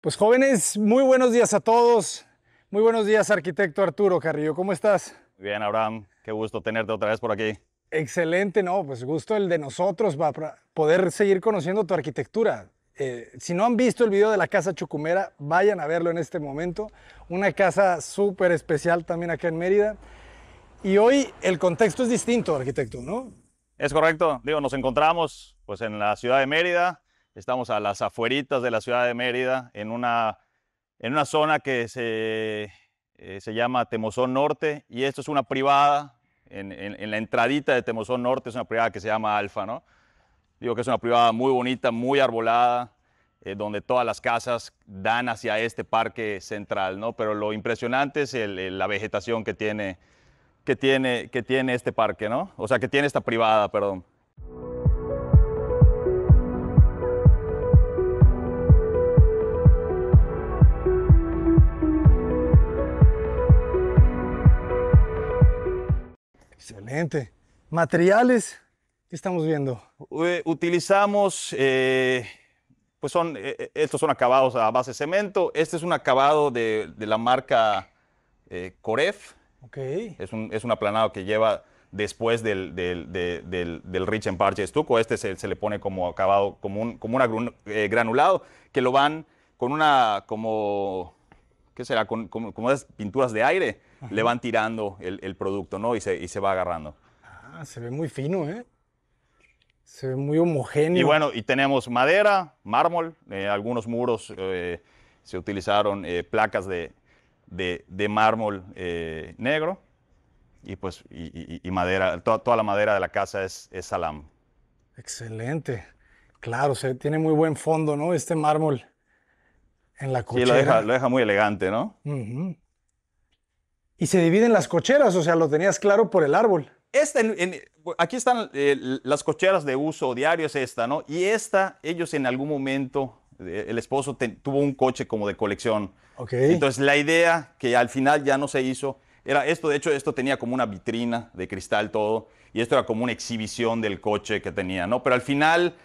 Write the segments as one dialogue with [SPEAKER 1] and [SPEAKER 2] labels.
[SPEAKER 1] Pues jóvenes, muy buenos días a todos. Muy buenos días, arquitecto Arturo Carrillo. ¿Cómo estás?
[SPEAKER 2] Bien, Abraham, qué gusto tenerte otra vez por aquí.
[SPEAKER 1] Excelente, no, pues gusto el de nosotros para poder seguir conociendo tu arquitectura. Si no han visto el video de la Casa Chucumera, vayan a verlo en este momento. Una casa súper especial también acá en Mérida. Y hoy el contexto es distinto, arquitecto, ¿no?
[SPEAKER 2] Es correcto, digo, nos encontramos pues en la ciudad de Mérida, estamos a las afueritas de la ciudad de Mérida, en una zona que se llama Temozón Norte, y esto es una privada, en la entradita de Temozón Norte es una privada que se llama Alfa, ¿no? Digo que es una privada muy bonita, muy arbolada, donde todas las casas dan hacia este parque central, ¿no? Pero lo impresionante es la vegetación que tiene este parque, ¿no? O sea, que tiene esta privada, perdón.
[SPEAKER 1] Excelente. Materiales, ¿qué estamos viendo?
[SPEAKER 2] Utilizamos, estos son acabados a base de cemento. Este es un acabado de la marca Coref.
[SPEAKER 1] Ok.
[SPEAKER 2] Es un aplanado que lleva después del Rich en parche de estuco. Este se le pone como acabado, granulado, que lo van con ¿qué será? Como esas pinturas de aire, le van tirando el producto, ¿no? Y se va agarrando.
[SPEAKER 1] Ah, se ve muy fino, ¿eh? Se ve muy
[SPEAKER 2] Y
[SPEAKER 1] homogéneo.
[SPEAKER 2] bueno, y tenemos madera, mármol, algunos muros se utilizaron placas de mármol negro. Y pues y madera, toda la madera de la casa es salam.
[SPEAKER 1] Excelente. Claro, tiene muy buen fondo, ¿no? Este mármol en la
[SPEAKER 2] Sí, lo
[SPEAKER 1] cochera.
[SPEAKER 2] deja muy elegante, ¿no?
[SPEAKER 1] Ujú. Y se dividen las cocheras, o sea, lo tenías claro por el árbol.
[SPEAKER 2] Esta aquí están las cocheras de uso diario, es esta, ¿no? Y ellos en algún momento, el esposo tuvo un coche como de colección.
[SPEAKER 1] Ok.
[SPEAKER 2] Entonces la idea que al final ya no se hizo era esto. De hecho, esto tenía como una vitrina de cristal todo, y esto era como una exhibición del coche que tenía, ¿no? Pero al final,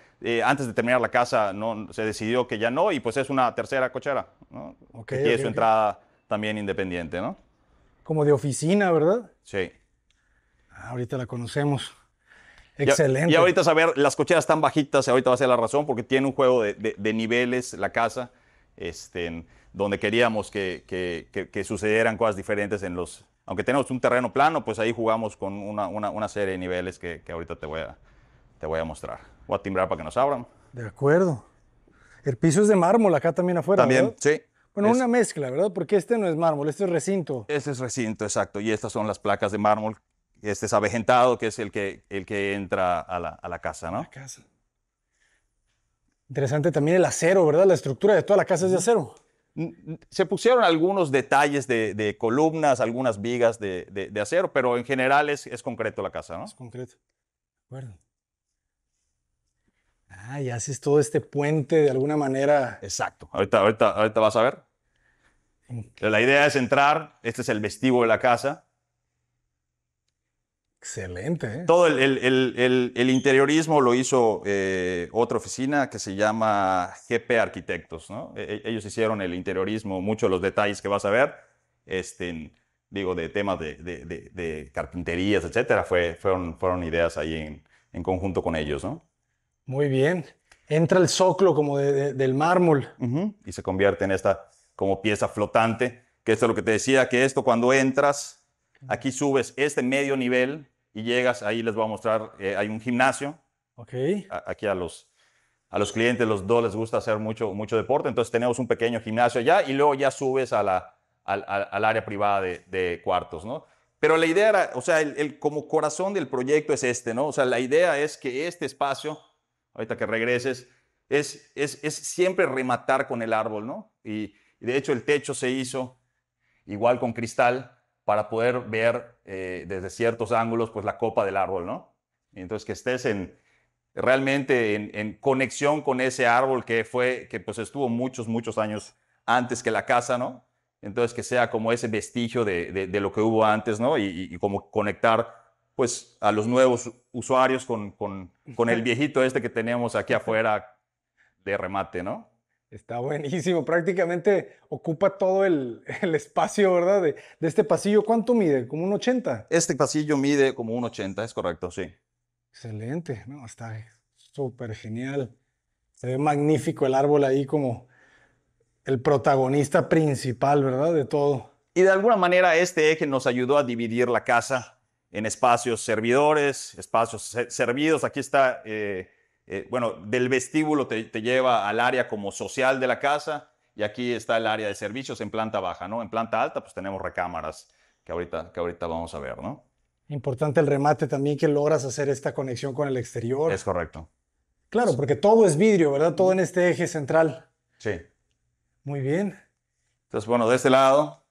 [SPEAKER 2] antes de terminar la casa, no, se decidió que ya no, y pues es una tercera cochera, ¿no?
[SPEAKER 1] Ok,
[SPEAKER 2] Que tiene
[SPEAKER 1] ok,
[SPEAKER 2] su
[SPEAKER 1] ok.
[SPEAKER 2] entrada también independiente, ¿no?
[SPEAKER 1] Como de oficina, ¿verdad?
[SPEAKER 2] Sí.
[SPEAKER 1] Ah, ahorita la conocemos.
[SPEAKER 2] Y
[SPEAKER 1] Excelente.
[SPEAKER 2] ahorita, saber, las cocheras están bajitas, ahorita va a ser la razón, porque tiene un juego de niveles la casa, donde queríamos que sucedieran cosas diferentes aunque tenemos un terreno plano, pues ahí jugamos con una serie de niveles que ahorita te voy a mostrar. Voy a timbrar para que nos abran.
[SPEAKER 1] De acuerdo. El piso es de mármol acá también afuera, ¿verdad?
[SPEAKER 2] También, sí.
[SPEAKER 1] Bueno, una mezcla, ¿verdad? Porque este no es mármol, este es recinto.
[SPEAKER 2] Este es recinto, exacto. Y estas son las placas de mármol. Este es avejentado, que es el que entra a la casa,
[SPEAKER 1] La
[SPEAKER 2] ¿no?
[SPEAKER 1] casa. Interesante también el acero, ¿verdad? La estructura de toda la casa es de acero.
[SPEAKER 2] Se pusieron algunos detalles de columnas, algunas vigas de acero, pero en general es concreto la casa,
[SPEAKER 1] Es
[SPEAKER 2] ¿no?
[SPEAKER 1] concreto. De acuerdo. Ah, y haces todo este puente de alguna manera.
[SPEAKER 2] Exacto. Ahorita vas a ver. La idea es entrar, este es el vestíbulo de la casa.
[SPEAKER 1] Excelente, ¿eh?
[SPEAKER 2] Todo el interiorismo lo hizo otra oficina que se llama GP Arquitectos, ¿no? Ellos hicieron el interiorismo, muchos de los detalles que vas a ver, digo, de temas de carpinterías, etcétera, fueron ideas ahí en conjunto con ellos, ¿no?
[SPEAKER 1] Muy bien. Entra el zoclo como del mármol.
[SPEAKER 2] Ujú. Y se convierte en esta como pieza flotante, que esto es lo que te decía, que esto cuando entras, aquí subes este medio nivel y llegas, ahí les voy a mostrar, hay un gimnasio.
[SPEAKER 1] Ok.
[SPEAKER 2] Aquí a los clientes, los dos les gusta hacer mucho, mucho deporte, entonces tenemos un pequeño gimnasio allá y luego ya subes al área privada de cuartos, ¿no? Pero la idea era, o sea, como corazón del proyecto es ¿no? O sea, la idea es que este espacio, ahorita que regreses, es siempre rematar con el árbol, ¿no? Y de hecho el techo se hizo igual con cristal para poder ver desde ciertos ángulos, pues la copa del árbol, ¿no? Y entonces que estés realmente en conexión con ese árbol que pues estuvo muchos, muchos años antes que la casa, ¿no? Entonces que sea como ese vestigio de lo que hubo antes, ¿no? Y como conectar pues a los nuevos usuarios con el viejito este que tenemos aquí afuera de remate, ¿no?
[SPEAKER 1] Está buenísimo. Prácticamente ocupa todo el espacio, ¿verdad? De este pasillo. ¿Cuánto mide? ¿Como un 80?
[SPEAKER 2] Este pasillo mide como 1,80, es correcto, sí.
[SPEAKER 1] Excelente. No, está súper genial. Se ve magnífico el árbol ahí como el protagonista principal, ¿verdad? De todo.
[SPEAKER 2] Y de alguna manera este eje nos ayudó a dividir la casa en espacios servidores, espacios servidos. Aquí está, bueno, del vestíbulo te lleva al área como social de la casa y aquí está el área de servicios en planta baja, ¿no? En planta alta pues tenemos recámaras que ahorita vamos a ver, ¿no?
[SPEAKER 1] Importante el remate también que logras hacer esta conexión con el exterior.
[SPEAKER 2] Es correcto.
[SPEAKER 1] Claro, porque todo es vidrio, ¿verdad? Todo en este eje central.
[SPEAKER 2] Sí.
[SPEAKER 1] Muy bien.
[SPEAKER 2] Entonces, bueno, de este lado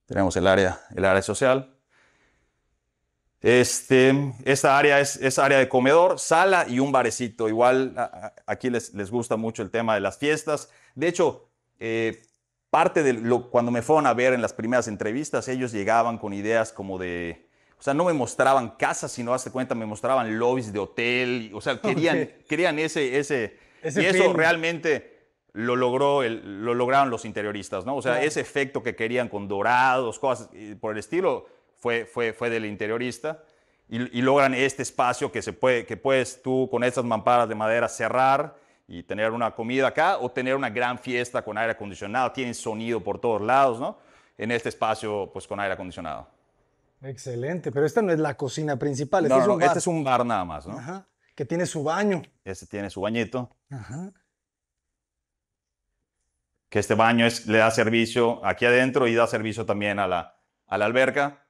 [SPEAKER 2] tenemos el área social. Esta área es área de comedor, sala y un barecito. Igual aquí les gusta mucho el tema de las fiestas. De hecho, parte de cuando me fueron a ver en las primeras entrevistas, ellos llegaban con ideas como de, o sea, no me mostraban casas, sino, hazte cuenta, me mostraban lobbies de hotel. O sea, querían ese
[SPEAKER 1] Ese
[SPEAKER 2] y eso
[SPEAKER 1] feeling.
[SPEAKER 2] realmente lo lograron los interioristas, ¿no? O sea,
[SPEAKER 1] Claro.
[SPEAKER 2] ese efecto que querían con dorados, cosas por el estilo, fue del interiorista. Y logran este espacio que puedes tú con estas mamparas de madera cerrar y tener una comida acá o tener una gran fiesta con aire acondicionado. Tienen sonido por todos lados, ¿no? En este espacio, pues con aire acondicionado.
[SPEAKER 1] Excelente, pero esta no es la cocina principal, este
[SPEAKER 2] No,
[SPEAKER 1] es
[SPEAKER 2] no,
[SPEAKER 1] un
[SPEAKER 2] no, este
[SPEAKER 1] bar.
[SPEAKER 2] es un bar nada más, ¿no?
[SPEAKER 1] Ajá. Que tiene su baño.
[SPEAKER 2] Este tiene su bañito,
[SPEAKER 1] Ajá.
[SPEAKER 2] que este baño le da servicio aquí adentro y da servicio también a la alberca.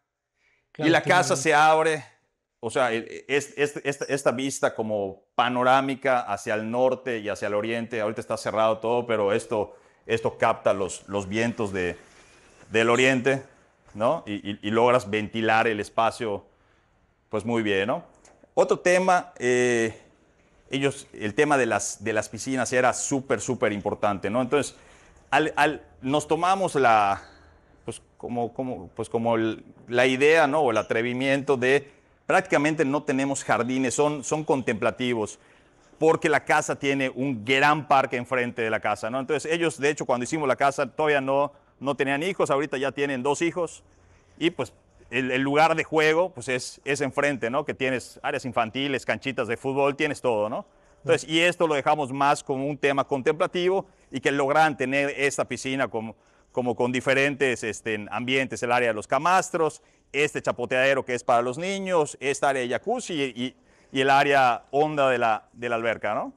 [SPEAKER 2] Y
[SPEAKER 1] Claro,
[SPEAKER 2] la casa
[SPEAKER 1] tiene.
[SPEAKER 2] se abre, o sea, esta vista como panorámica hacia el norte y hacia el oriente. Ahorita está cerrado todo, pero esto capta los vientos del oriente, ¿no? Y logras ventilar el espacio, pues muy bien, ¿no? Otro tema, el tema de las piscinas era súper, súper importante, ¿no? Entonces, nos tomamos la idea, ¿no? O el atrevimiento de prácticamente no tenemos jardines, son contemplativos, porque la casa tiene un gran parque enfrente de la casa, ¿no? Entonces ellos, de hecho, cuando hicimos la casa todavía no tenían hijos, ahorita ya tienen 2 hijos y pues el lugar de juego pues es enfrente, ¿no? Que tienes áreas infantiles, canchitas de fútbol, tienes todo, ¿no? Entonces, y esto lo dejamos más como un tema contemplativo y que logran tener esta piscina como con diferentes ambientes, el área de los camastros, este chapoteadero que es para los niños, esta área de jacuzzi y el área honda de la alberca, ¿no?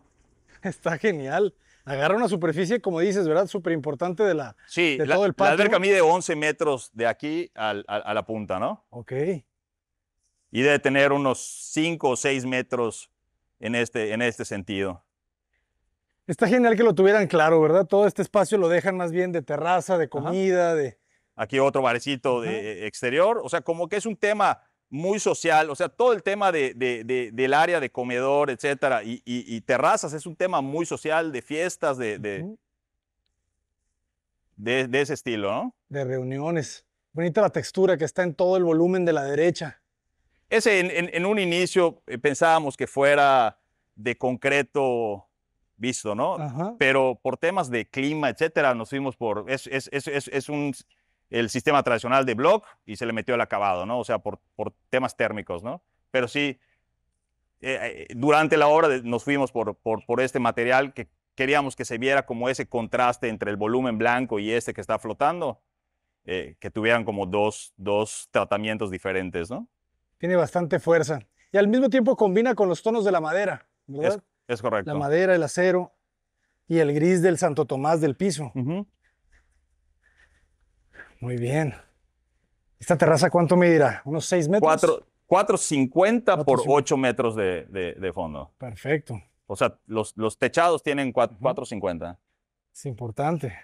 [SPEAKER 1] Está genial. Agarra una superficie, como dices, ¿verdad? Súper importante
[SPEAKER 2] Sí,
[SPEAKER 1] de
[SPEAKER 2] la,
[SPEAKER 1] todo el
[SPEAKER 2] la
[SPEAKER 1] patio.
[SPEAKER 2] alberca mide 11 metros de aquí a la punta, ¿no?
[SPEAKER 1] Ok.
[SPEAKER 2] Y debe tener unos 5 o 6 metros en este sentido.
[SPEAKER 1] Está genial que lo tuvieran claro, ¿verdad? Todo este espacio lo dejan más bien de terraza, de
[SPEAKER 2] Ajá.
[SPEAKER 1] comida, de...
[SPEAKER 2] Aquí otro barecito exterior, o sea, como que es un tema muy social, o sea, todo el tema del área de comedor, etcétera, y terrazas es un tema muy social, de fiestas, de ese estilo, ¿no?
[SPEAKER 1] de reuniones. Bonita la textura que está en todo el volumen de la derecha.
[SPEAKER 2] Ese en un inicio pensábamos que fuera de concreto visto, ¿no?
[SPEAKER 1] Ajá.
[SPEAKER 2] Pero por temas de clima, etcétera, nos fuimos el sistema tradicional de block y se le metió el acabado, ¿no? O sea, por temas térmicos, ¿no? Pero sí, durante la obra nos fuimos por este material que queríamos que se viera como ese contraste entre el volumen blanco y este que está flotando, que tuvieran como dos tratamientos diferentes, ¿no?
[SPEAKER 1] Tiene bastante fuerza. Y al mismo tiempo combina con los tonos de la madera,
[SPEAKER 2] Es,
[SPEAKER 1] ¿verdad?
[SPEAKER 2] es
[SPEAKER 1] La
[SPEAKER 2] correcto.
[SPEAKER 1] madera, el acero y el gris del Santo Tomás del piso.
[SPEAKER 2] Ujú.
[SPEAKER 1] Muy bien. ¿Esta terraza cuánto medirá? ¿Unos 6 metros?
[SPEAKER 2] 4,50 por
[SPEAKER 1] 4,50.
[SPEAKER 2] 8 metros de fondo.
[SPEAKER 1] Perfecto.
[SPEAKER 2] O sea, los techados tienen
[SPEAKER 1] Ujú.
[SPEAKER 2] 4,50.
[SPEAKER 1] Es importante.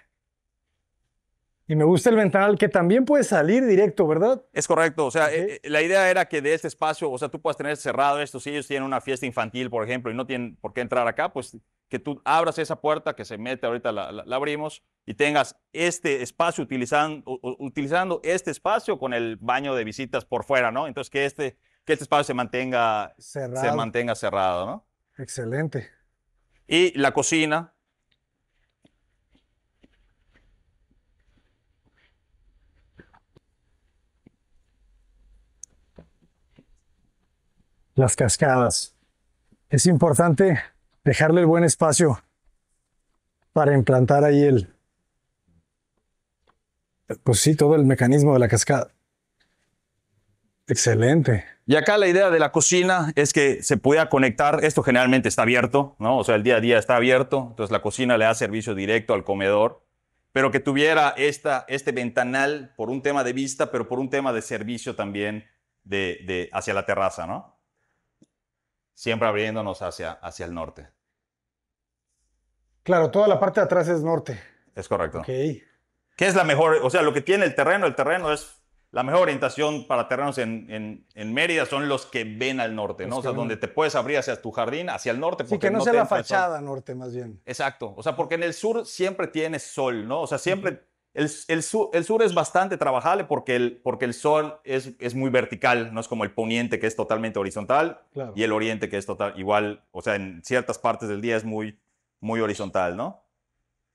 [SPEAKER 1] Y me gusta el ventanal que también puede salir directo, ¿verdad?
[SPEAKER 2] Es correcto, o sea,
[SPEAKER 1] Ok.
[SPEAKER 2] la idea era que de este espacio, o sea, tú puedas tener cerrado esto, si ellos tienen una fiesta infantil, por ejemplo, y no tienen por qué entrar acá, pues que tú abras esa puerta que se mete, ahorita la abrimos, y tengas este espacio utilizando este espacio con el baño de visitas por fuera, ¿no? Entonces que este espacio se mantenga
[SPEAKER 1] Cerrado.
[SPEAKER 2] cerrado, ¿no?
[SPEAKER 1] Excelente.
[SPEAKER 2] Y la cocina.
[SPEAKER 1] Las cascadas. Es importante dejarle el buen espacio para implantar ahí pues sí, todo el mecanismo de la cascada. Excelente.
[SPEAKER 2] Y acá la idea de la cocina es que se pueda conectar, esto generalmente está abierto, ¿no? O sea, el día a día está abierto, entonces la cocina le da servicio directo al comedor, pero que tuviera este ventanal por un tema de vista, pero por un tema de servicio también hacia la terraza, ¿no? Siempre abriéndonos hacia el norte.
[SPEAKER 1] Claro, toda la parte de atrás es norte.
[SPEAKER 2] Es correcto.
[SPEAKER 1] Ok.
[SPEAKER 2] ¿Qué es la mejor? O sea, lo que tiene el terreno es la mejor orientación para terrenos en Mérida son los que ven al norte, ¿no? O sea, donde te puedes abrir hacia tu jardín, hacia el norte.
[SPEAKER 1] Sí, que no sea la fachada norte, más bien.
[SPEAKER 2] Exacto. O sea, porque en el sur siempre tienes sol, ¿no? O sea, siempre el sur es bastante trabajable porque el sol es muy vertical, no es como el poniente que es totalmente horizontal
[SPEAKER 1] Claro.
[SPEAKER 2] y el oriente que es total, igual, o sea, en ciertas partes del día es muy, muy horizontal, ¿no?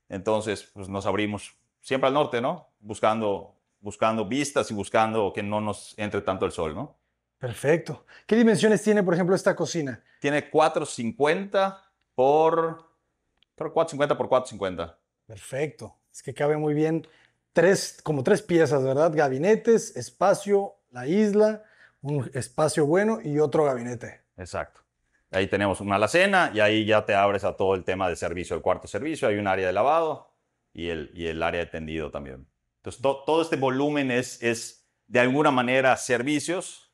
[SPEAKER 2] Entonces, pues nos abrimos siempre al norte, ¿no? Buscando vistas y buscando que no nos entre tanto el sol, ¿no?
[SPEAKER 1] Perfecto. ¿Qué dimensiones tiene, por ejemplo, esta cocina?
[SPEAKER 2] Tiene 450 por, creo 450 por 450.
[SPEAKER 1] Perfecto. Es que cabe muy bien. Como tres piezas, ¿verdad? Gabinetes, espacio, la isla, un espacio bueno y otro gabinete.
[SPEAKER 2] Exacto. Ahí tenemos una alacena y ahí ya te abres a todo el tema de servicio, el cuarto servicio. Hay un área de lavado y el área de tendido también. Entonces, todo este volumen es de alguna manera servicios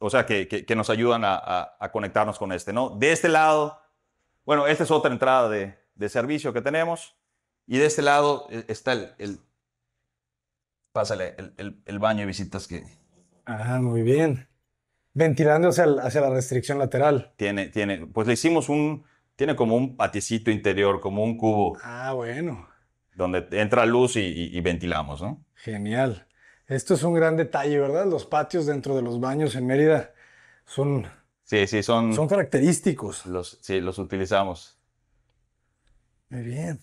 [SPEAKER 2] o sea, que nos ayudan a conectarnos con ¿no? De este lado, bueno, esta es otra entrada de servicio que tenemos y de este lado está pásale, el baño de visitas que
[SPEAKER 1] Ah, muy bien. Ventilando hacia la restricción lateral.
[SPEAKER 2] pues le hicimos tiene como un patiecito interior, como un cubo,
[SPEAKER 1] Ah, bueno.
[SPEAKER 2] donde entra luz y ventilamos, ¿no?
[SPEAKER 1] Genial. Esto es un gran detalle, ¿verdad? Los patios dentro de los baños en Mérida son,
[SPEAKER 2] Sí,
[SPEAKER 1] son característicos.
[SPEAKER 2] sí, los utilizamos.
[SPEAKER 1] Muy bien.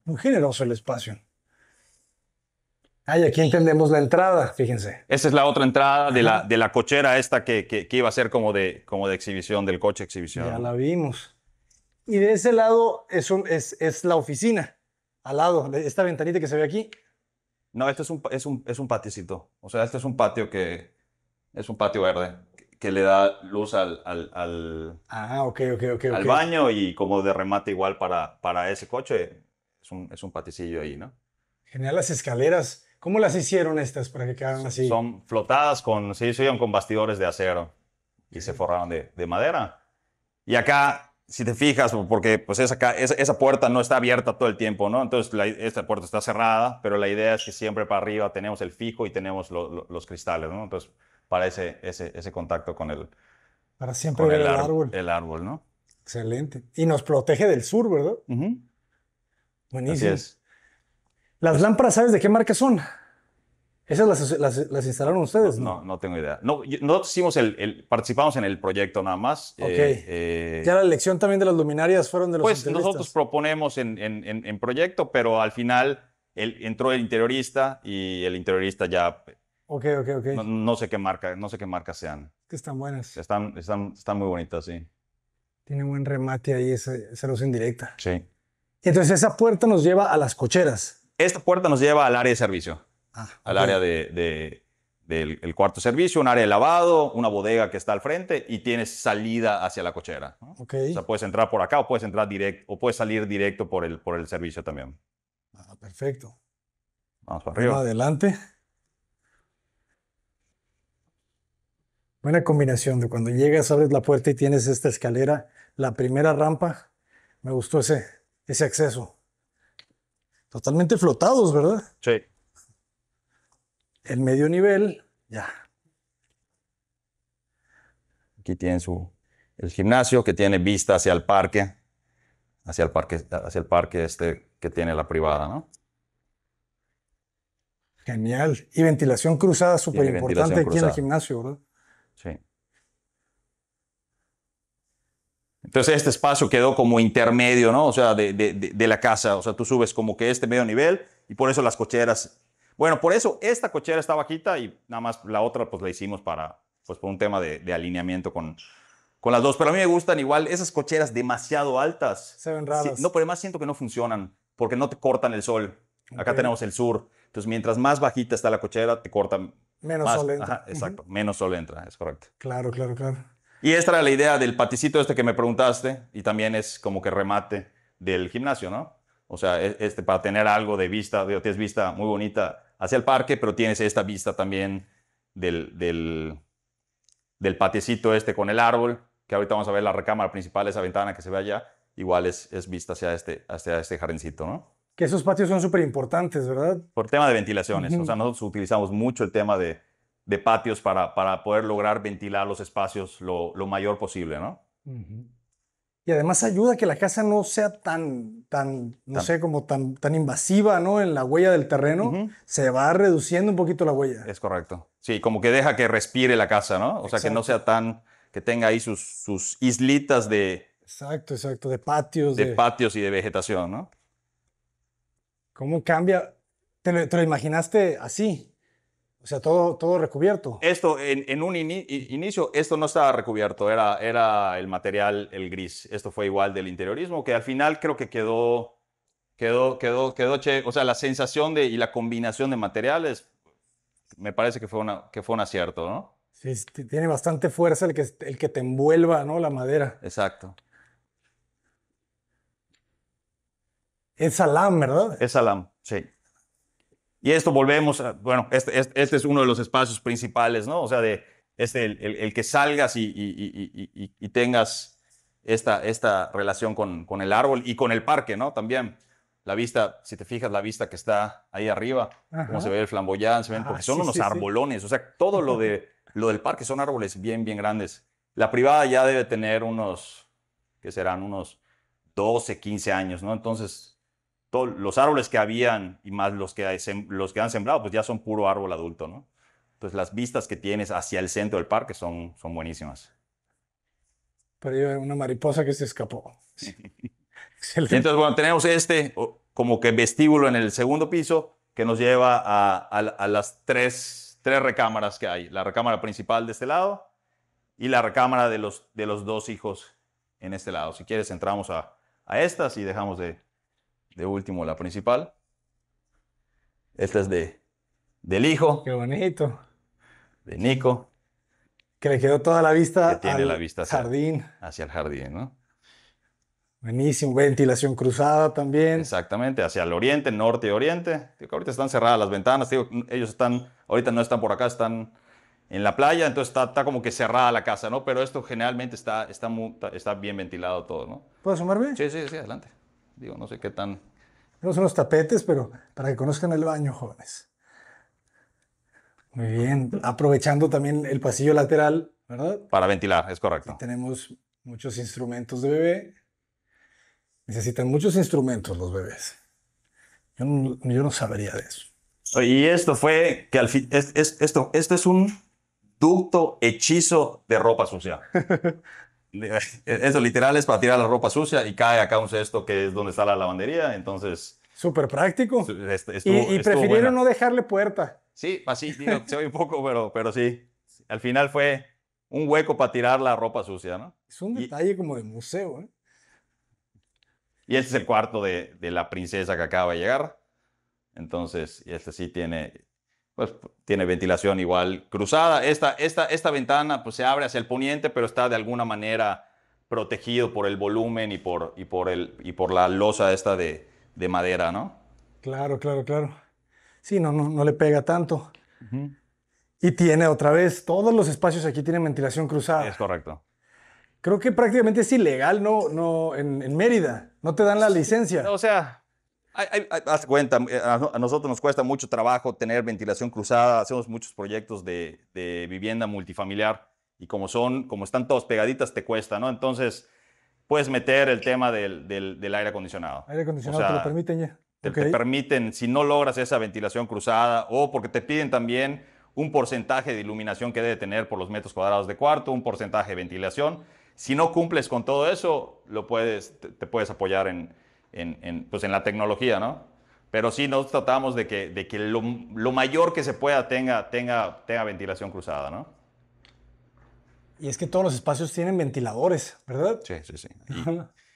[SPEAKER 1] Muy generoso el espacio. Ah, y aquí entendemos la entrada, fíjense.
[SPEAKER 2] Esa es la otra entrada de la cochera esta que iba a ser como de exhibición, del coche exhibición.
[SPEAKER 1] Ya
[SPEAKER 2] ¿no?
[SPEAKER 1] la vimos. Y de ese lado es la oficina. Al lado, de esta ventanita que se ve aquí.
[SPEAKER 2] No, este es un patiecito. O sea, este es un patio es un patio verde que le da luz
[SPEAKER 1] Ah, ok.
[SPEAKER 2] al baño y como de remate igual para ese coche. Es un patiecillo ahí, ¿no?
[SPEAKER 1] Genial las escaleras. ¿Cómo las hicieron estas para que quedaran así?
[SPEAKER 2] Son flotadas se hicieron con bastidores de acero y se forraron de madera. Y acá, si te fijas, porque pues esa puerta no está abierta todo el tiempo, ¿no? Entonces esta puerta está cerrada, pero la idea es que siempre para arriba tenemos el fijo y tenemos los cristales, ¿no? Entonces, para ese contacto
[SPEAKER 1] Para siempre ver el árbol.
[SPEAKER 2] el árbol, ¿no?
[SPEAKER 1] Excelente. Y nos protege del sur, ¿verdad?
[SPEAKER 2] Ujú. Así
[SPEAKER 1] Buenísimo.
[SPEAKER 2] es.
[SPEAKER 1] Las lámparas, ¿sabes de qué marca son? Esas las instalaron ustedes, ¿no?
[SPEAKER 2] No tengo idea. No, nosotros hicimos participamos en el proyecto nada más.
[SPEAKER 1] Ok. Ya la elección también de las luminarias fueron de los
[SPEAKER 2] Pues
[SPEAKER 1] interioristas.
[SPEAKER 2] nosotros proponemos en proyecto, pero al final entró el interiorista y el interiorista ya
[SPEAKER 1] Ok.
[SPEAKER 2] no sé qué marca sean.
[SPEAKER 1] Que están buenas.
[SPEAKER 2] Están muy bonitas, sí.
[SPEAKER 1] Tiene buen remate ahí esa luz indirecta.
[SPEAKER 2] Sí.
[SPEAKER 1] Entonces esa puerta nos lleva a las cocheras.
[SPEAKER 2] Esta puerta nos lleva al área de servicio. Al área del cuarto servicio, un área de lavado, una bodega que está al frente y tienes salida hacia la cochera, ¿no?
[SPEAKER 1] Ok.
[SPEAKER 2] O sea, puedes entrar por acá o puedes entrar directo o puedes salir directo por el servicio también.
[SPEAKER 1] Ah, perfecto.
[SPEAKER 2] Vamos para arriba.
[SPEAKER 1] Adelante. Buena combinación de cuando llegas, abres la puerta y tienes esta escalera, la primera rampa. Me gustó ese acceso. Totalmente flotados, ¿verdad?
[SPEAKER 2] Sí.
[SPEAKER 1] El medio nivel, ya.
[SPEAKER 2] Aquí tienen el gimnasio que tiene vista hacia el parque que tiene la privada, ¿no?
[SPEAKER 1] Genial. Y ventilación cruzada, súper importante aquí en el gimnasio, ¿verdad?
[SPEAKER 2] Sí. Entonces este espacio quedó como intermedio, ¿no? O sea, de la casa. O sea, tú subes como que este medio nivel y por eso las cocheras. Bueno, por eso esta cochera está bajita y nada más la otra pues la hicimos pues por un tema de alineamiento con las dos. Pero a mí me gustan igual esas cocheras demasiado altas.
[SPEAKER 1] Se ven
[SPEAKER 2] Sí,
[SPEAKER 1] raras.
[SPEAKER 2] no, pero además siento que no funcionan porque no te cortan el sol. Acá
[SPEAKER 1] Ok.
[SPEAKER 2] tenemos el sur. Entonces, mientras más bajita está la cochera, te cortan
[SPEAKER 1] Menos
[SPEAKER 2] más.
[SPEAKER 1] sol entra.
[SPEAKER 2] Ajá, exacto. Menos sol entra, es correcto.
[SPEAKER 1] Claro, claro, claro.
[SPEAKER 2] Y esta era la idea del paticito este que me preguntaste y también es como que remate del gimnasio, ¿no? O sea, para tener algo de vista, tienes vista muy bonita hacia el parque, pero tienes esta vista también del patiecito este con el árbol, que ahorita vamos a ver la recámara principal, esa ventana que se ve allá, igual es vista hacia este jardincito, ¿no?
[SPEAKER 1] Que esos patios son súper importantes, ¿verdad?
[SPEAKER 2] Por tema de ventilaciones, o sea,
[SPEAKER 1] Ujú.
[SPEAKER 2] nosotros utilizamos mucho el tema de patios para poder lograr ventilar los espacios lo mayor posible, ¿no?
[SPEAKER 1] Ujú. Y además ayuda a que la casa no sea no sé, como tan invasiva, ¿no? En la huella del terreno.
[SPEAKER 2] Ujú.
[SPEAKER 1] Se va reduciendo un poquito la huella.
[SPEAKER 2] Es correcto. Sí, como que deja que respire la casa, ¿no? O sea, que no
[SPEAKER 1] Exacto.
[SPEAKER 2] sea que tenga ahí sus islitas
[SPEAKER 1] Exacto, exacto. De patios,
[SPEAKER 2] de
[SPEAKER 1] de
[SPEAKER 2] patios y de vegetación, ¿no?
[SPEAKER 1] cómo cambia. Te lo imaginaste así. O sea, todo recubierto.
[SPEAKER 2] Esto, en un inicio, esto no estaba recubierto, era el material, el gris. Esto fue igual del interiorismo, que al final creo que quedó o sea, la sensación y la combinación de materiales, me parece que fue un acierto, ¿no?
[SPEAKER 1] Sí, tiene bastante fuerza el que te envuelva, ¿no? La madera.
[SPEAKER 2] Exacto.
[SPEAKER 1] Es salam, ¿verdad?
[SPEAKER 2] Es Alam, sí. Y esto volvemos bueno, este es uno de los espacios principales, ¿no? O sea, el que salgas y tengas esta relación con el árbol y con el parque, ¿no? También la vista, si te fijas, la vista que está ahí arriba, cómo se
[SPEAKER 1] Ajá.
[SPEAKER 2] ve el flamboyán, se ven,
[SPEAKER 1] Ah,
[SPEAKER 2] porque son
[SPEAKER 1] sí,
[SPEAKER 2] unos
[SPEAKER 1] sí, sí.
[SPEAKER 2] arbolones, o sea, todo lo del parque son árboles bien, bien grandes. La privada ya debe tener ¿qué serán? Unos 12, 15 años, ¿no? Entonces todos los árboles que habían y más los que han sembrado, pues ya son puro árbol adulto, ¿no? Entonces las vistas que tienes hacia el centro del parque son buenísimas.
[SPEAKER 1] Pero hay una mariposa que se escapó. Sí.
[SPEAKER 2] Y
[SPEAKER 1] Excelente.
[SPEAKER 2] entonces, bueno, tenemos como que vestíbulo en el segundo piso que nos lleva a las tres recámaras que hay. La recámara principal de este lado y la recámara de los dos hijos en este lado. Si quieres, entramos a estas y dejamos de último la principal. Esta es del
[SPEAKER 1] Qué
[SPEAKER 2] hijo,
[SPEAKER 1] bonito.
[SPEAKER 2] de Nico.
[SPEAKER 1] Que le quedó toda la vista
[SPEAKER 2] Que tiene la
[SPEAKER 1] al
[SPEAKER 2] vista
[SPEAKER 1] jardín.
[SPEAKER 2] hacia el jardín, ¿no?
[SPEAKER 1] Buenísimo. Ventilación cruzada también.
[SPEAKER 2] Exactamente, hacia el oriente, norte y oriente. Digo que ahorita están cerradas las ventanas, digo, ahorita no están por acá, están en la playa, entonces está como que cerrada la casa, ¿no? Pero esto generalmente está bien ventilado todo, ¿no?
[SPEAKER 1] ¿Puedo asomarme?
[SPEAKER 2] Sí, sí, sí, adelante. Digo, no sé qué tan...
[SPEAKER 1] Tenemos unos tapetes, pero para que conozcan el baño, jóvenes. Muy bien. Aprovechando también el pasillo lateral, ¿verdad?
[SPEAKER 2] Para ventilar, es
[SPEAKER 1] Aquí
[SPEAKER 2] correcto.
[SPEAKER 1] tenemos muchos instrumentos de bebé. Necesitan muchos instrumentos los bebés. Yo no sabría de eso.
[SPEAKER 2] Y esto fue que al fin, esto es un ducto hechizo de ropa sucia. Eso literal es para tirar la ropa sucia y cae acá un cesto que es donde está la lavandería. Entonces,
[SPEAKER 1] Súper práctico. Y
[SPEAKER 2] estuvo
[SPEAKER 1] prefirieron
[SPEAKER 2] buena.
[SPEAKER 1] no dejarle puerta.
[SPEAKER 2] Sí, así, digo, se oye un poco, pero sí. Al final fue un hueco para tirar la ropa sucia, ¿no?
[SPEAKER 1] Es un
[SPEAKER 2] Y,
[SPEAKER 1] detalle como de museo, ¿eh?
[SPEAKER 2] y este es el cuarto de la princesa que acaba de llegar. Entonces, y este sí pues, tiene ventilación igual cruzada. Esta ventana pues, se abre hacia el poniente, pero está de alguna manera protegido por el volumen y por la losa esta de madera, ¿no?
[SPEAKER 1] Claro, claro, claro. Sí, no le pega tanto.
[SPEAKER 2] Ujú.
[SPEAKER 1] Y tiene otra vez, todos los espacios aquí tienen ventilación
[SPEAKER 2] Es
[SPEAKER 1] cruzada.
[SPEAKER 2] correcto.
[SPEAKER 1] Creo que prácticamente es ilegal, no, en Mérida. No te dan la licencia.
[SPEAKER 2] O sea, haz cuenta, a nosotros nos cuesta mucho trabajo tener ventilación cruzada, hacemos muchos proyectos de vivienda multifamiliar y como están todos pegaditas, te cuesta, ¿no? Entonces, puedes meter el tema del aire acondicionado.
[SPEAKER 1] Aire
[SPEAKER 2] O
[SPEAKER 1] acondicionado te lo
[SPEAKER 2] sea,
[SPEAKER 1] permiten ya.
[SPEAKER 2] te,
[SPEAKER 1] Ok.
[SPEAKER 2] te permiten, si no logras esa ventilación cruzada o porque te piden también un porcentaje de iluminación que debe tener por los metros cuadrados de cuarto, un porcentaje de ventilación. Si no cumples con todo eso, te puedes apoyar pues en la tecnología, ¿no? Pero sí nos tratamos de que lo mayor que se pueda tenga ventilación cruzada, ¿no?
[SPEAKER 1] Y es que todos los espacios tienen ventiladores, ¿verdad?
[SPEAKER 2] Sí, sí, sí.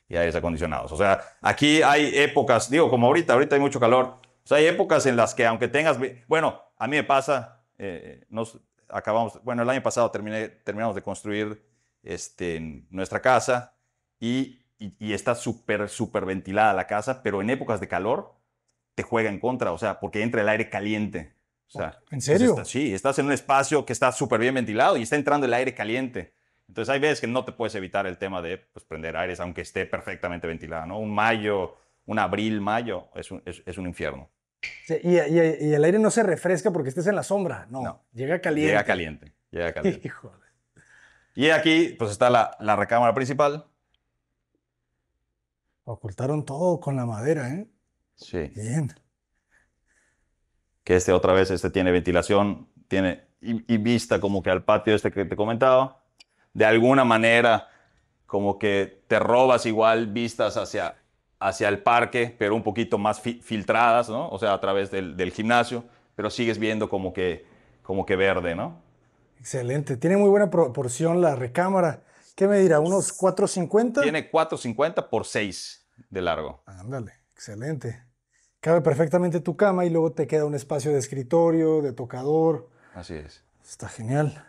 [SPEAKER 2] Y aires acondicionados. O sea, aquí hay épocas, digo, como ahorita hay mucho calor. O sea, hay épocas en las que aunque tengas, bueno, a mí me pasa, bueno, el año pasado terminamos de construir nuestra casa y está súper ventilada la casa, pero en épocas de calor te juega en contra, o sea, porque entra el aire caliente. O sea,
[SPEAKER 1] ¿En serio?
[SPEAKER 2] Sí, estás en un espacio que está súper bien ventilado y está entrando el aire caliente. Entonces hay veces que no te puedes evitar el tema de pues, prender aires aunque esté perfectamente ventilado, ¿no? Un abril, mayo, es un infierno.
[SPEAKER 1] Sí, y el aire no se refresca porque estés en la sombra, no,
[SPEAKER 2] No,
[SPEAKER 1] llega caliente.
[SPEAKER 2] llega caliente.
[SPEAKER 1] Híjole.
[SPEAKER 2] Y aquí pues está la recámara principal.
[SPEAKER 1] Ocultaron todo con la madera, ¿eh?
[SPEAKER 2] Sí.
[SPEAKER 1] Bien.
[SPEAKER 2] Que otra vez, tiene ventilación, y vista como que al patio que te comentaba. De alguna manera, como que te robas igual vistas hacia el parque, pero un poquito más filtradas, ¿no? O sea, a través del gimnasio, pero sigues viendo como que verde, ¿no?
[SPEAKER 1] Excelente. Tiene muy buena proporción la recámara. ¿Qué me dirá? ¿Unos 450?
[SPEAKER 2] Tiene 450 por 6 de largo.
[SPEAKER 1] Ándale, excelente. Cabe perfectamente tu cama y luego te queda un espacio de escritorio, de tocador.
[SPEAKER 2] Así es.
[SPEAKER 1] Está genial.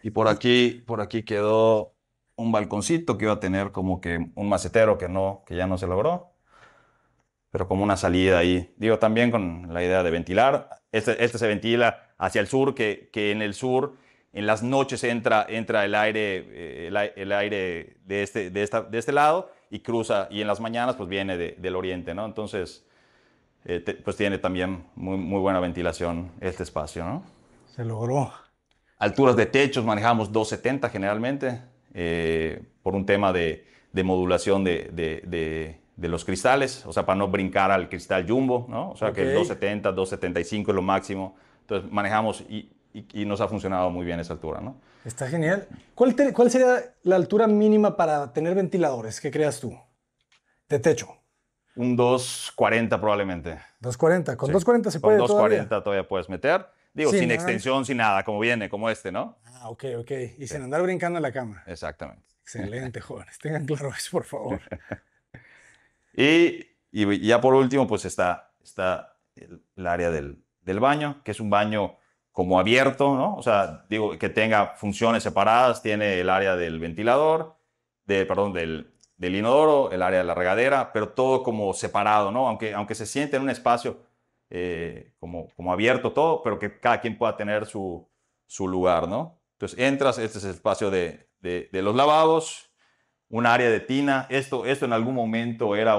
[SPEAKER 2] Y por aquí quedó un balconcito que iba a tener como que un macetero que ya no se logró, pero como una salida ahí. Digo, también con la idea de ventilar. Este se ventila hacia el sur, que en el sur, en las noches entra el aire, el aire de este lado y cruza, y en las mañanas pues viene del oriente, ¿no? Entonces, pues tiene también muy buena ventilación este espacio, ¿no?
[SPEAKER 1] Se logró.
[SPEAKER 2] Alturas de techos manejamos 270 generalmente, por un tema de modulación de los cristales, o sea, para no brincar al cristal jumbo, ¿no? O sea, que
[SPEAKER 1] Ok.
[SPEAKER 2] 270, 275 es lo máximo. Entonces manejamos y nos ha funcionado muy bien esa altura, ¿no?
[SPEAKER 1] Está genial. ¿Cuál sería la altura mínima para tener ventiladores? ¿Qué creas tú? De techo.
[SPEAKER 2] Un 240 probablemente.
[SPEAKER 1] 240. Con
[SPEAKER 2] Sí.
[SPEAKER 1] 240 se
[SPEAKER 2] Con
[SPEAKER 1] puede todavía.
[SPEAKER 2] 240 todavía puedes meter. Digo,
[SPEAKER 1] Sin
[SPEAKER 2] sin
[SPEAKER 1] nada.
[SPEAKER 2] extensión, sin nada, como viene, como ¿no?
[SPEAKER 1] Ah, ok. Y sin andar brincando en la cama.
[SPEAKER 2] Exactamente.
[SPEAKER 1] Excelente, jóvenes. Tengan claro eso, por favor.
[SPEAKER 2] Y ya por último, pues está el área del baño, que es un baño como abierto, ¿no? O sea, digo, que tenga funciones separadas, tiene el área del ventilador, del inodoro, el área de la regadera, pero todo como separado, ¿no? Aunque se siente en un espacio como abierto todo, pero que cada quien pueda tener su lugar, ¿no? Entonces entras, este es el espacio de los lavabos, un área de tina. Esto en algún momento era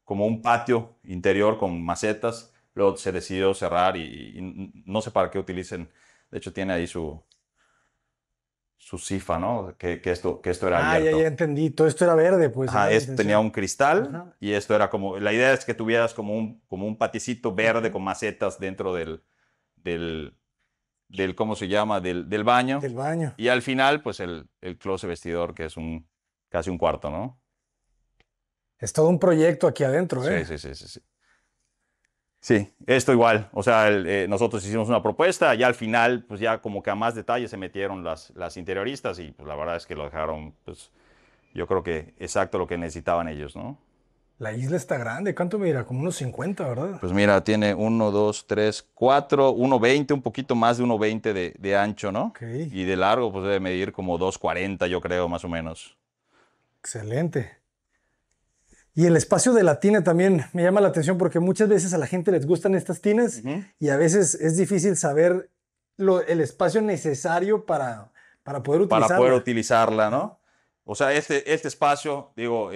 [SPEAKER 2] como un patio interior con macetas. Luego se decidió cerrar y no sé para qué utilicen. De hecho, tiene ahí su cifa, ¿no? Que esto era
[SPEAKER 1] Ah,
[SPEAKER 2] abierto.
[SPEAKER 1] ya entendí. Todo esto era verde, pues.
[SPEAKER 2] Ajá,
[SPEAKER 1] Era la
[SPEAKER 2] esto tenía
[SPEAKER 1] intención.
[SPEAKER 2] un cristal.
[SPEAKER 1] Ajá.
[SPEAKER 2] Y esto era como, la idea es que tuvieras como un paticito verde con macetas dentro del, ¿cómo se llama? Del baño.
[SPEAKER 1] Del baño.
[SPEAKER 2] Y al final, pues el closet vestidor, que es casi un cuarto, ¿no?
[SPEAKER 1] Es todo un proyecto aquí adentro, ¿eh?
[SPEAKER 2] Sí. Sí, esto igual. O sea, nosotros hicimos una propuesta y al final, pues ya como que a más detalle se metieron las interioristas y pues la verdad es que lo dejaron, pues yo creo que exacto lo que necesitaban ellos, ¿no?
[SPEAKER 1] La isla está grande. ¿Cuánto mira? Como unos 50, ¿verdad?
[SPEAKER 2] Pues mira, tiene 1, 2, 3, 4, 1,20, un poquito más de 1,20 de ancho, ¿no?
[SPEAKER 1] Ok.
[SPEAKER 2] Y de largo, pues debe medir como 2,40, yo creo, más o menos.
[SPEAKER 1] Excelente. Y el espacio de la tina también me llama la atención porque muchas veces a la gente les gustan estas tinas
[SPEAKER 2] Ujú.
[SPEAKER 1] y a veces es difícil saber el espacio necesario para poder
[SPEAKER 2] Para poder
[SPEAKER 1] utilizarla.
[SPEAKER 2] utilizarla, ¿no? O sea, este espacio, digo,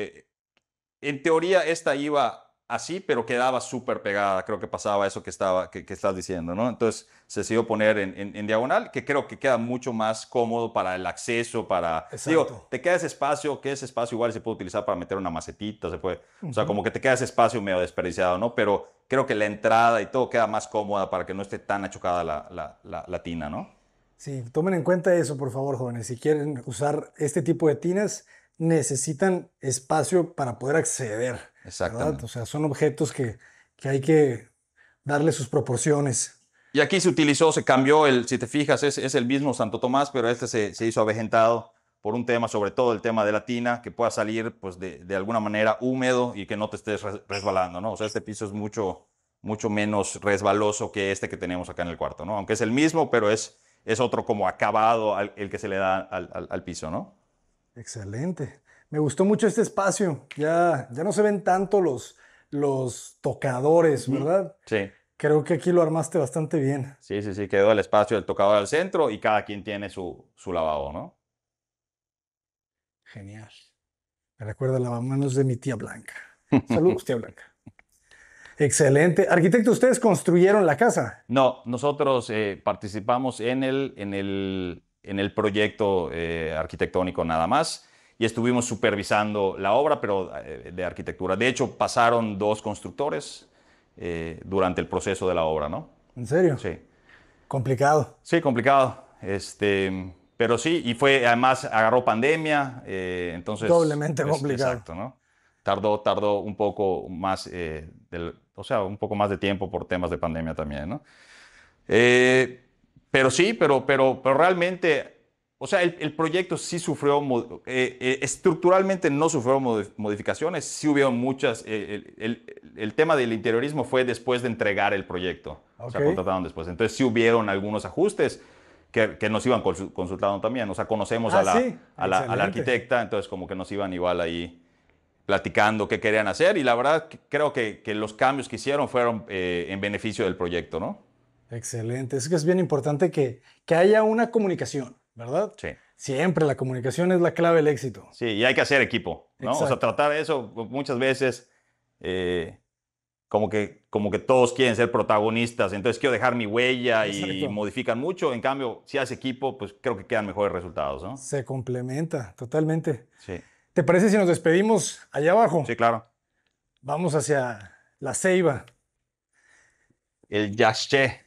[SPEAKER 2] en teoría esta iba así, pero quedaba súper pegada. Creo que pasaba eso que estás diciendo, ¿no? Entonces se decidió poner en diagonal, que creo que queda mucho más cómodo para el acceso, Digo,
[SPEAKER 1] Exacto.
[SPEAKER 2] te queda ese espacio, que ese espacio igual se puede utilizar para meter una macetita, se puede... O sea, como que te queda ese espacio medio desperdiciado, ¿no? Pero creo que la entrada y todo queda más cómoda para que no esté tan achocada la tina, ¿no?
[SPEAKER 1] Sí, tomen en cuenta eso, por favor, jóvenes. Si quieren usar este tipo de tinas, necesitan espacio para poder acceder, ¿verdad? O
[SPEAKER 2] Exactamente.
[SPEAKER 1] sea, son objetos que hay que darle sus proporciones.
[SPEAKER 2] Y aquí se utilizó, se cambió, si te fijas, es el mismo Santo Tomás, pero este se hizo avejentado por un tema, sobre todo el tema de la tina, que pueda salir pues, de alguna manera húmedo y que no te estés resbalando, ¿no? O sea, este piso es mucho menos resbaloso que este que tenemos acá en el cuarto, ¿no? Aunque es el mismo, pero es otro como acabado el que se le da al piso, ¿no?
[SPEAKER 1] Excelente. Me gustó mucho este espacio. Ya no se ven tanto los tocadores,
[SPEAKER 2] Ujú.
[SPEAKER 1] ¿verdad?
[SPEAKER 2] Sí,
[SPEAKER 1] Creo que aquí lo armaste bastante bien.
[SPEAKER 2] sí, quedó el espacio del tocador al centro y cada quien tiene su lavabo, ¿no?
[SPEAKER 1] Genial. Me recuerda el lavamanos de mi tía Blanca. Saludos, tía Blanca. Excelente. Arquitecto, ¿ustedes construyeron la casa?
[SPEAKER 2] No, nosotros participamos en el proyecto arquitectónico nada más y estuvimos supervisando la obra, pero de arquitectura. De hecho, pasaron dos constructores durante el proceso de la obra, ¿no?
[SPEAKER 1] ¿En serio?
[SPEAKER 2] Sí,
[SPEAKER 1] Complicado.
[SPEAKER 2] sí, complicado. Pero sí, y además agarró pandemia, entonces,
[SPEAKER 1] Doblemente
[SPEAKER 2] pues
[SPEAKER 1] complicado.
[SPEAKER 2] exacto, ¿no? Tardó un poco más, o sea, un poco más de tiempo por temas de pandemia también, ¿no? Eh, pero sí, pero realmente, o sea, el proyecto sí sufrió, estructuralmente no sufrió modificaciones, sí hubo muchas, el tema del interiorismo fue después de entregar el proyecto, o
[SPEAKER 1] Ok.
[SPEAKER 2] sea, contrataron después, entonces sí hubieron algunos ajustes que nos iban consultando también, o sea, conocemos a
[SPEAKER 1] Ah,
[SPEAKER 2] la,
[SPEAKER 1] sí.
[SPEAKER 2] a la, a la
[SPEAKER 1] Excelente.
[SPEAKER 2] arquitecta, entonces como que nos iban igual ahí platicando qué querían hacer y la verdad creo que los cambios que hicieron fueron en beneficio del proyecto, ¿no?
[SPEAKER 1] Excelente. Es que es bien importante que haya una comunicación, ¿verdad?
[SPEAKER 2] Sí.
[SPEAKER 1] Siempre la comunicación es la clave del éxito.
[SPEAKER 2] Sí, y hay que hacer equipo, ¿no? O sea,
[SPEAKER 1] Exacto.
[SPEAKER 2] tratar eso muchas veces eh, como que todos quieren ser protagonistas, entonces quiero dejar mi huella y
[SPEAKER 1] Exacto.
[SPEAKER 2] modifican mucho, en cambio, si hace equipo, pues creo que quedan mejores resultados, ¿no?
[SPEAKER 1] Se complementa totalmente.
[SPEAKER 2] Sí,
[SPEAKER 1] ¿Te parece si nos despedimos allá
[SPEAKER 2] sí,
[SPEAKER 1] abajo?
[SPEAKER 2] claro.
[SPEAKER 1] Vamos hacia la Ceiba.
[SPEAKER 2] El Yaxche,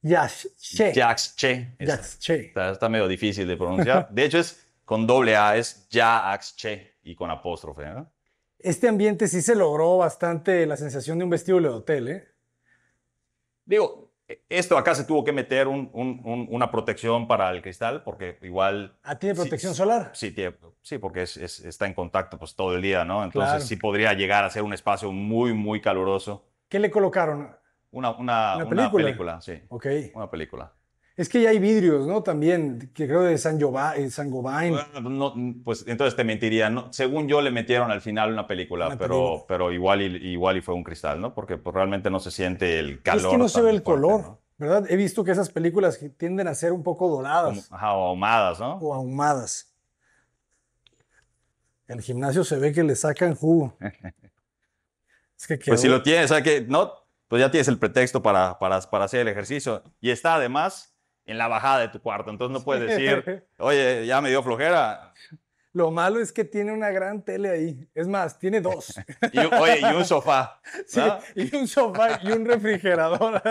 [SPEAKER 1] Yaxche.
[SPEAKER 2] Yaxche,
[SPEAKER 1] Yaxche.
[SPEAKER 2] está medio difícil de pronunciar. De hecho, es con doble A, es Yaxche y con apóstrofe, ¿no?
[SPEAKER 1] Este ambiente sí se logró bastante la sensación de un vestíbulo de hotel, ¿eh?
[SPEAKER 2] Digo, esto acá se tuvo que meter una protección para el cristal, porque igual,
[SPEAKER 1] Ah, tiene
[SPEAKER 2] sí,
[SPEAKER 1] protección solar.
[SPEAKER 2] sí, sí, porque está en contacto pues todo el día, ¿no? Entonces
[SPEAKER 1] Claro.
[SPEAKER 2] sí podría llegar a ser un espacio muy, muy caluroso.
[SPEAKER 1] ¿Qué le colocaron?
[SPEAKER 2] Una, una,
[SPEAKER 1] ¿Una
[SPEAKER 2] una
[SPEAKER 1] película?
[SPEAKER 2] película, sí,
[SPEAKER 1] Ok.
[SPEAKER 2] una película.
[SPEAKER 1] Es que ya hay vidrios, ¿no? También, que creo de San Gobain.
[SPEAKER 2] Bueno, pues entonces te mentiría, ¿no? Según yo le metieron al final una película,
[SPEAKER 1] Una película.
[SPEAKER 2] pero igual y fue un cristal, ¿no? Porque pues, realmente no se siente el
[SPEAKER 1] Es que no
[SPEAKER 2] calor
[SPEAKER 1] se ve
[SPEAKER 2] tan
[SPEAKER 1] el
[SPEAKER 2] fuerte,
[SPEAKER 1] color,
[SPEAKER 2] ¿no?
[SPEAKER 1] ¿verdad? He visto que esas películas que tienden a ser un poco
[SPEAKER 2] Como
[SPEAKER 1] doradas
[SPEAKER 2] ajá, ahumadas, ¿no?
[SPEAKER 1] o ahumadas. El gimnasio se ve que le sacan jugo. Es que
[SPEAKER 2] Pues si
[SPEAKER 1] quedó.
[SPEAKER 2] lo tienes, ¿sabes qué? No, pues ya tienes el pretexto para hacer el ejercicio. Y está además en la bajada de tu cuarto. Entonces no puedes decir, oye, ya me dio flojera.
[SPEAKER 1] Lo malo es que tiene una gran tele ahí. Es más, tiene dos.
[SPEAKER 2] Oye, y un sofá,
[SPEAKER 1] Sí,
[SPEAKER 2] ¿no?
[SPEAKER 1] y un sofá y un refrigerador.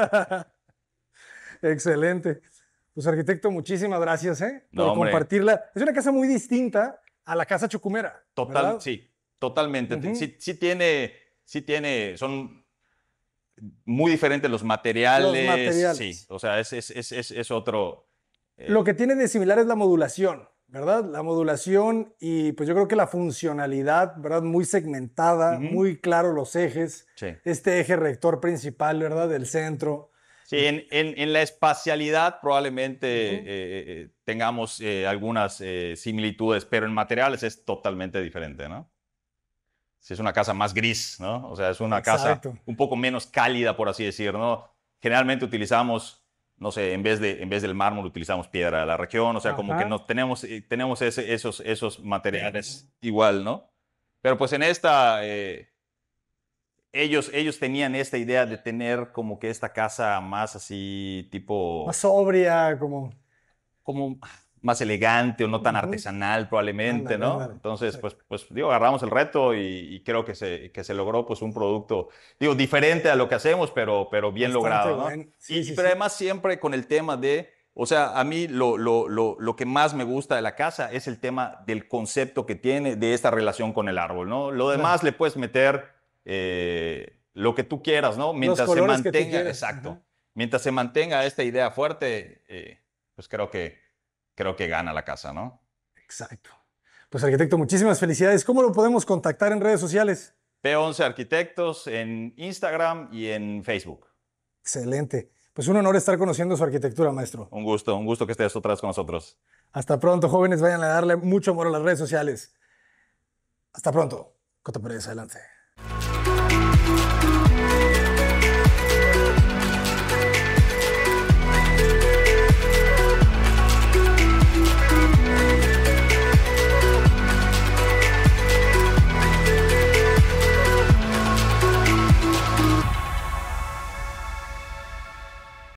[SPEAKER 1] Excelente. Pues arquitecto, muchísimas gracias,
[SPEAKER 2] No,
[SPEAKER 1] por
[SPEAKER 2] hombre,
[SPEAKER 1] compartirla. Es una casa muy distinta a la casa Chucumera, ¿verdad?
[SPEAKER 2] sí, totalmente.
[SPEAKER 1] Ujú.
[SPEAKER 2] Son muy diferentes los
[SPEAKER 1] Los
[SPEAKER 2] materiales, sí.
[SPEAKER 1] materiales.
[SPEAKER 2] O sea, es otro.
[SPEAKER 1] Lo
[SPEAKER 2] eh,
[SPEAKER 1] que tiene de similar es la modulación, ¿verdad? La modulación y pues yo creo que la funcionalidad, ¿verdad? Muy segmentada,
[SPEAKER 2] ujú,
[SPEAKER 1] muy claro los ejes,
[SPEAKER 2] sí.
[SPEAKER 1] este eje rector principal, ¿verdad? Del centro.
[SPEAKER 2] Sí, en la espacialidad probablemente
[SPEAKER 1] Ujú.
[SPEAKER 2] tengamos algunas similitudes, pero en materiales es totalmente diferente, ¿no? Si es una casa más gris, ¿no? O sea, es una casa
[SPEAKER 1] Exacto.
[SPEAKER 2] un poco menos cálida, por así decir, ¿no? Generalmente utilizamos, no sé, en vez del mármol utilizamos piedra de la región, o sea, como que
[SPEAKER 1] Ajá.
[SPEAKER 2] no tenemos esos materiales igual, ¿no? Pero pues en esta, ellos tenían esta idea de tener como que esta casa más así,
[SPEAKER 1] Más
[SPEAKER 2] tipo,
[SPEAKER 1] sobria, como.
[SPEAKER 2] como más elegante o no tan
[SPEAKER 1] Ujú.
[SPEAKER 2] artesanal probablemente,
[SPEAKER 1] Ándale,
[SPEAKER 2] ¿no?
[SPEAKER 1] ándale.
[SPEAKER 2] Entonces,
[SPEAKER 1] Sí.
[SPEAKER 2] pues digo, agarramos el reto y creo que se logró pues un producto, digo, diferente a lo que hacemos, pero bien
[SPEAKER 1] Bastante
[SPEAKER 2] logrado, ¿no?
[SPEAKER 1] bueno. Sí,
[SPEAKER 2] Y
[SPEAKER 1] sí,
[SPEAKER 2] pero
[SPEAKER 1] sí.
[SPEAKER 2] además siempre con el tema de O sea, a mí lo que más me gusta de la casa es el tema del concepto que tiene de esta relación con el árbol, ¿no? Lo
[SPEAKER 1] Claro.
[SPEAKER 2] demás le puedes meter lo que tú quieras, ¿no?
[SPEAKER 1] Los
[SPEAKER 2] Mientras se
[SPEAKER 1] colores que tú
[SPEAKER 2] mantenga,
[SPEAKER 1] quieras.
[SPEAKER 2] exacto,
[SPEAKER 1] Ajá.
[SPEAKER 2] mientras se mantenga esta idea fuerte, pues creo que gana la casa, ¿no?
[SPEAKER 1] Exacto. Pues arquitecto, muchísimas felicidades. ¿Cómo lo podemos contactar en redes sociales?
[SPEAKER 2] P11 Arquitectos en Instagram y en Facebook.
[SPEAKER 1] Excelente. Pues un honor estar conociendo su arquitectura, maestro.
[SPEAKER 2] Un gusto que estés otra vez con nosotros.
[SPEAKER 1] Hasta pronto, jóvenes. Vayan a darle mucho amor a las redes sociales. Hasta pronto. Coto Pérez, adelante.